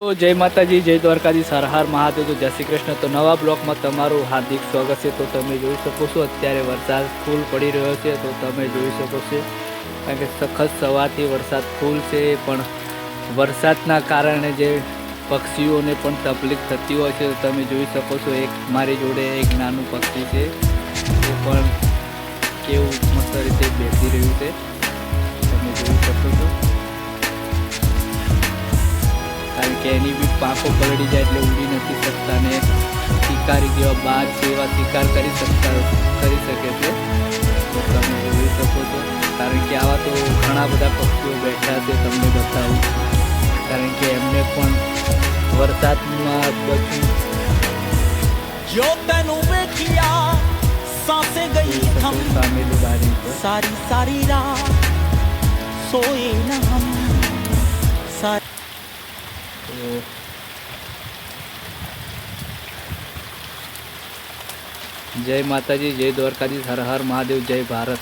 તો જય માતાજી, જય દ્વારકાધીશ, હર હર મહાદેવ. તો જય શ્રી કૃષ્ણ. તો નવા બ્લોકમાં તમારું હાર્દિક સ્વાગત છે. તો તમે જોઈ શકો છો અત્યારે વરસાદ ફૂલ પડી રહ્યો છે. તો તમે જોઈ શકો છો કારણ કે સખત સવારથી વરસાદ ફૂલ છે, પણ વરસાદના કારણે જે પક્ષીઓને પણ તકલીફ થતી હોય છે. તો તમે જોઈ શકો છો એક મારી જોડે એક નાનું પક્ષી છે, એ પણ કેવું મસ્ત રીતે બેસી રહ્યું છે, તમે જોઈ શકો છો. કારણ કે એની બી પાંખો પલળી જાય એટલે ઉડી નથી શકતા ને શિકારી જેવા બાજ છે એવા શિકાર કરી શકે છે. તો તમે જોઈ શકો છો. કારણ કે આવા તો ઘણા બધા પક્ષીઓ બેઠા છે, તમને બતાવું. કારણ કે એમને પણ વરસાદમાં બચવું. जो तेनू वेखिया सांसे गई थम સામેલી બારી પર सारी सारी रात सोए न हम सारी તો જય માતાજી, જય દ્વારકાધીશ, હર હર મહાદેવ, જય ભારત.